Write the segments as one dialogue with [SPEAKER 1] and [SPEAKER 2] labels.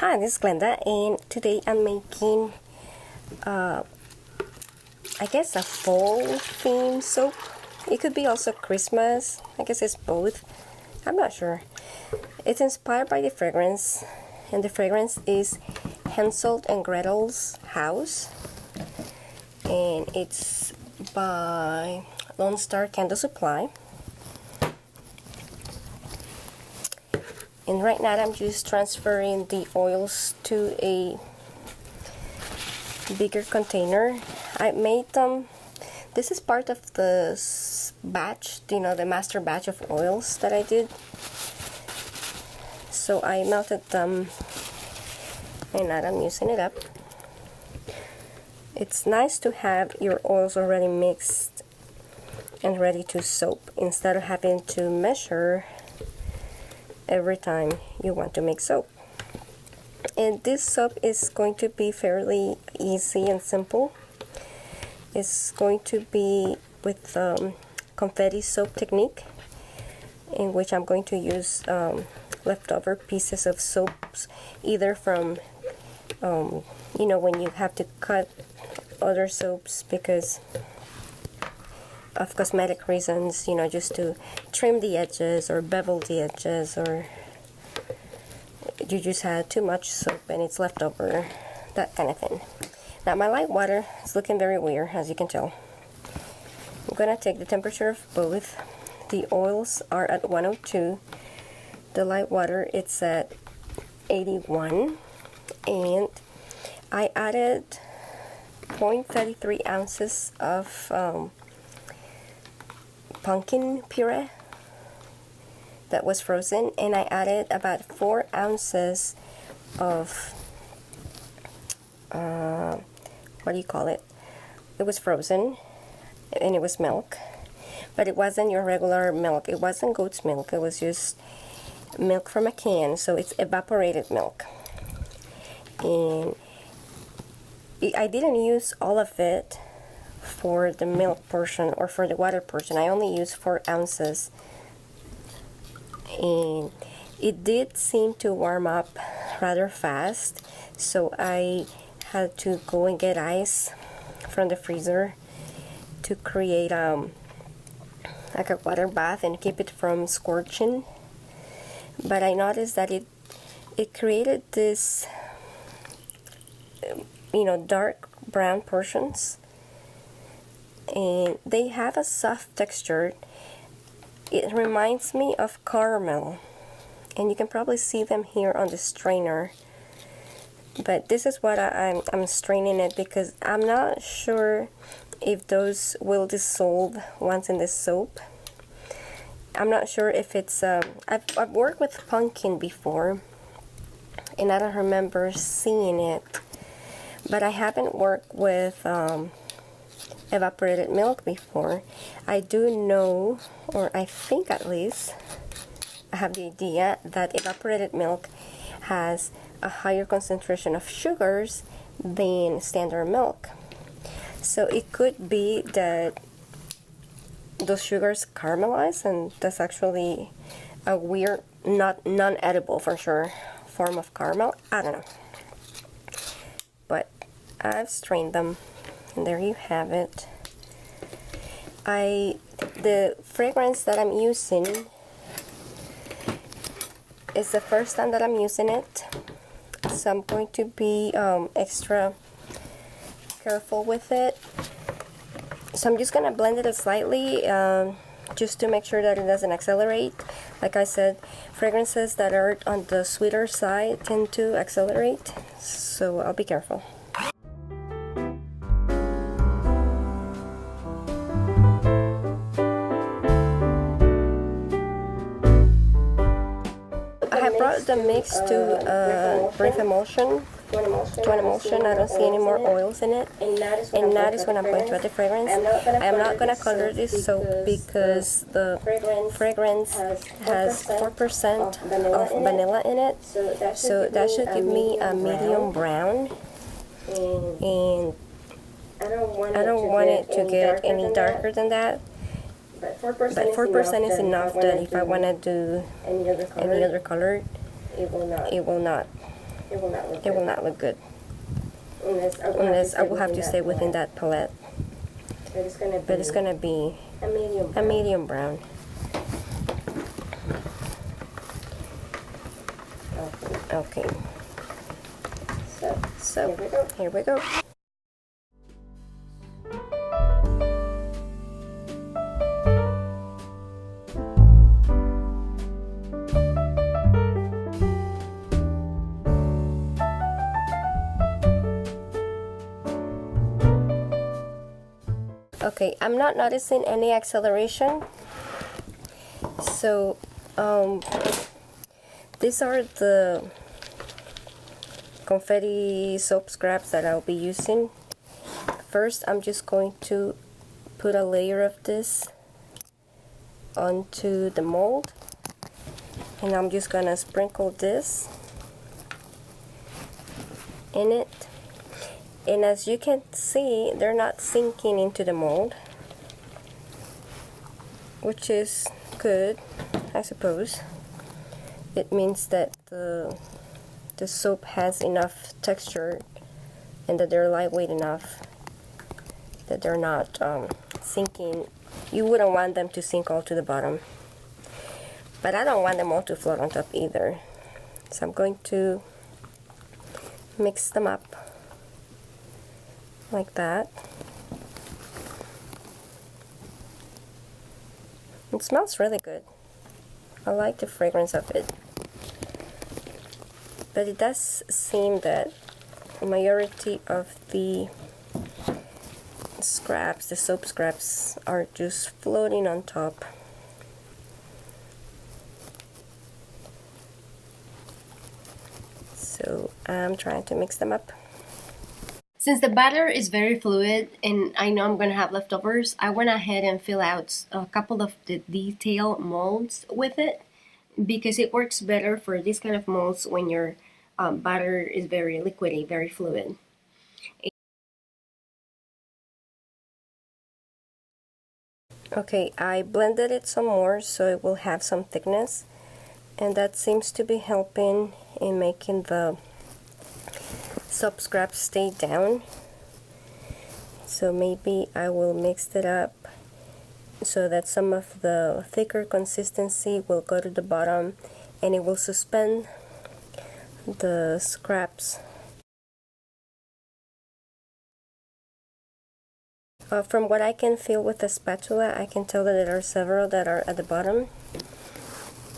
[SPEAKER 1] Hi, this is Glenda, and today I'm making, I guess, a fall theme soap. It could be also Christmas. I guess it's both. I'm not sure. It's inspired by the fragrance, and the fragrance is Hansel and Gretel's House, and it's by Lone Star Candle Supply. And right now I'm just transferring the oils to a bigger container. I made them, this is part of the batch, the master batch of oils that I did. So I melted them and now I'm using it up. It's nice to have your oils already mixed and ready to soap instead of having to measure every time you want to make soap. And this soap is going to be fairly easy and simple. It's going to be with confetti soap technique, in which I'm going to use leftover pieces of soaps, either from when you have to cut other soaps because of cosmetic reasons, just to trim the edges or bevel the edges, or you just had too much soap and it's left over, that kind of thing. Now my light water is looking very weird, as you can tell. I'm gonna take the temperature of both. The oils are at 102. The light water, it's at 81, and I added 0.33 ounces of pumpkin puree that was frozen, and I added about 4 ounces of what do you call it? It was frozen and it was milk, but it wasn't your regular milk. It wasn't goat's milk. It was just milk from a can, so it's evaporated milk. And I didn't use all of it for the milk portion or for the water portion. I only used 4 ounces, and it did seem to warm up rather fast, so I had to go and get ice from the freezer to create like a water bath and keep it from scorching. But I noticed that it created this dark brown portions, and they have a soft texture. It reminds me of caramel, and you can probably see them here on the strainer. But this is what I'm straining it, because I'm not sure if those will dissolve once in the soap. I'm not sure if it's I've worked with Pumkin before, and I don't remember seeing it, but I haven't worked with evaporated milk before. I do know, or I think at least, I have the idea that evaporated milk has a higher concentration of sugars than standard milk. So it could be that those sugars caramelize, and that's actually a weird, non-edible for sure, form of caramel. I don't know. But I've strained them, and there you have it. The fragrance that I'm using is the first time that I'm using it, so I'm going to be extra careful with it. So I'm just gonna blend it slightly, just to make sure that it doesn't accelerate. Like I said, fragrances that are on the sweeter side tend to accelerate, so I'll be careful. I brought the mix to brief emulsion. To an emulsion. I don't see any more oils in it, and that is when I'm going to add the fragrance. I am not going to color this soap because the fragrance has 4% of vanilla in it, so that should give me a medium brown, and I don't want it to get any darker than that. But 4% is enough that if I want to do any other color, it will not. it will not look
[SPEAKER 2] It
[SPEAKER 1] good.
[SPEAKER 2] will not look good.
[SPEAKER 1] Unless
[SPEAKER 2] I will have to stay within that palette.
[SPEAKER 1] But
[SPEAKER 2] It's gonna be
[SPEAKER 1] a medium
[SPEAKER 2] brown.
[SPEAKER 1] brown.
[SPEAKER 2] Okay.
[SPEAKER 1] So
[SPEAKER 2] Here we go. Okay, I'm not noticing any acceleration. So, these are the confetti soap scraps that I'll be using. First, I'm just going to put a layer of this onto the mold, and I'm just gonna sprinkle this in it. And as you can see, they're not sinking into the mold, which is good, I suppose. It means that the soap has enough texture and that they're lightweight enough that they're not sinking. You wouldn't want them to sink all to the bottom, but I don't want them all to float on top either. So I'm going to mix them up like that. It smells really good. I like the fragrance of it. But it does seem that the majority of the scraps, the soap scraps, are just floating on top. So I'm trying to mix them up. Since the batter is very fluid and I know I'm going to have leftovers, I went ahead and fill out a couple of the detail molds with it, because it works better for this kind of molds when your batter is very liquidy, very fluid. Okay, I blended it some more so it will have some thickness, and that seems to be helping in making the soap scraps stay down. So maybe I will mix it up so that some of the thicker consistency will go to the bottom and it will suspend the scraps. From what I can feel with the spatula, I can tell that there are several that are at the bottom,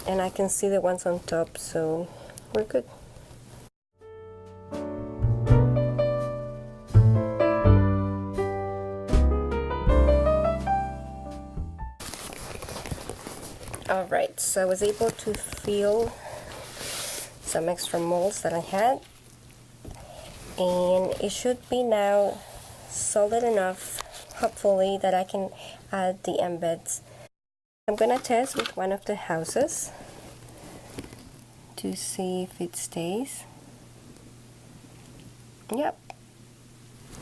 [SPEAKER 2] and I can see the ones on top, so we're good. Alright, so I was able to feel some extra molds that I had, and it should be now solid enough, hopefully, that I can add the embeds. I'm gonna test with one of the houses to see if it stays. Yep.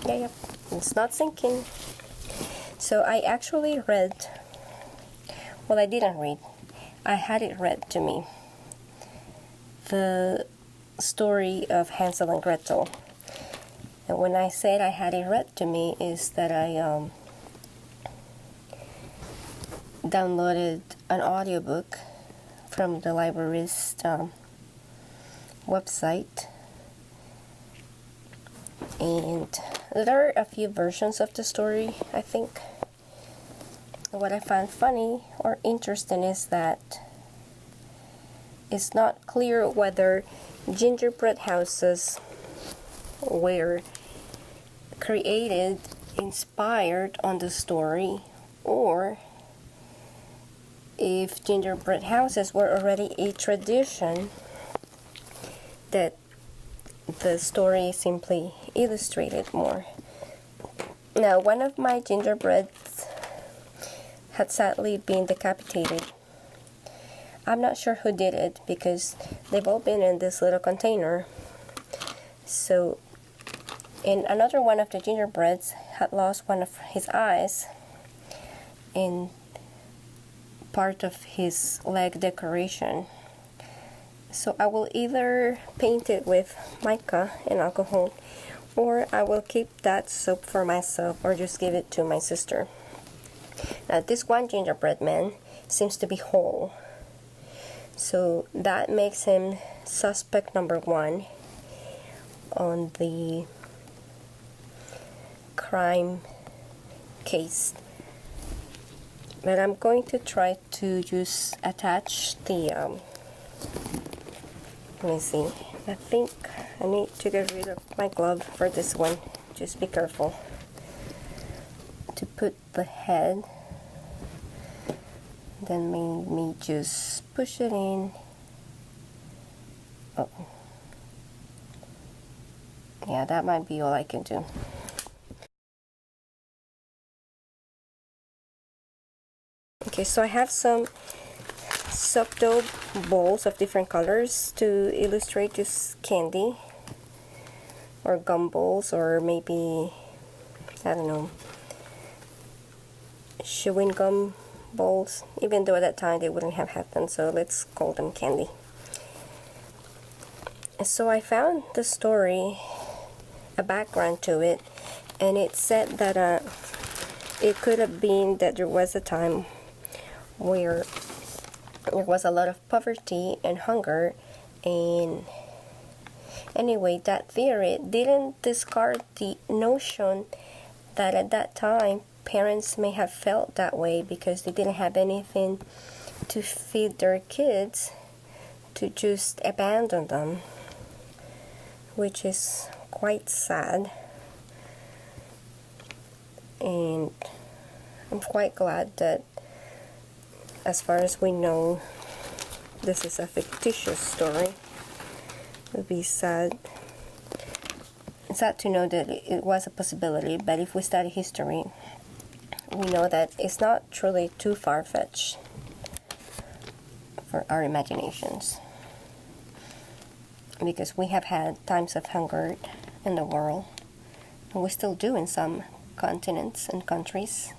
[SPEAKER 2] Yep. It's not sinking. So I actually read, well, I didn't read, I had it read to me, the story of Hansel and Gretel. And when I said I had it read to me, is that I downloaded an audiobook from the library's website, and there are a few versions of the story, I think. What I found funny or interesting is that it's not clear whether gingerbread houses were created, inspired on the story, or if gingerbread houses were already a tradition that the story simply illustrated more. Now, one of my gingerbreads had sadly been decapitated. I'm not sure who did it because they've all been in this little container. So, and another one of the gingerbreads had lost one of his eyes and part of his leg decoration.
[SPEAKER 1] So I will either paint it with mica and alcohol, or I will keep that soap for myself, or just give it to my sister. Now this one gingerbread man seems to be whole, so that makes him suspect number one on the crime case. But I'm going to try to just attach the let me see, I think I need to get rid of my glove for this one. Just be careful to put the head. Then me just push it in. Oh, yeah, that might be all I can do. Okay, so I have some subtle balls of different colors to illustrate just candy or gumballs, or maybe, I don't know, chewing gum balls, even though at that time they wouldn't have had them, so let's call them candy. So I found the story, a background to it, and it said that it could have been that there was a time where there was a lot of poverty and hunger, and anyway, that theory didn't discard the notion that at that time parents may have felt that way because they didn't have anything to feed their kids, to just abandon them, which is quite sad. And I'm quite glad that, as far as we know, this is a fictitious story. It would be sad to know that it was a possibility, but if we study history, we know that it's not truly too far-fetched for our imaginations, because we have had times of hunger in the world, and we still do in some continents and countries.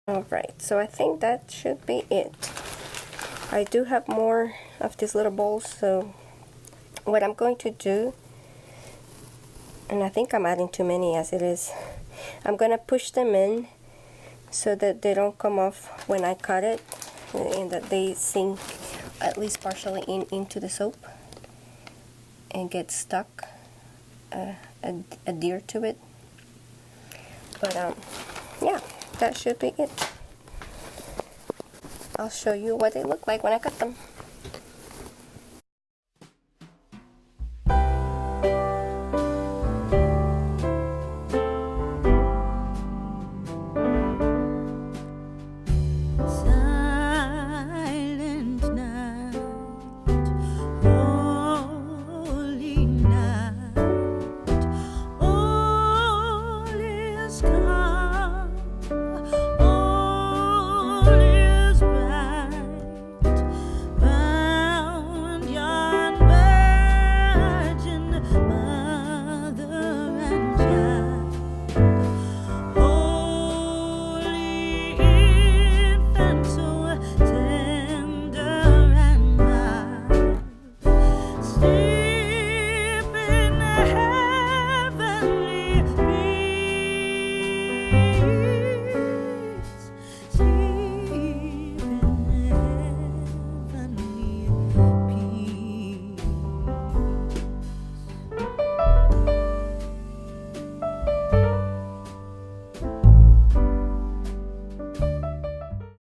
[SPEAKER 1] Alright, so I think that should be it. I do have more of these little balls, so what I'm going to do, and I think I'm adding too many as it is, I'm going to push them in so that they don't come off when I cut it, and that they sink at least partially into the soap and get stuck, adhere to it. But yeah, that should be it. I'll show you what they look like when I cut them.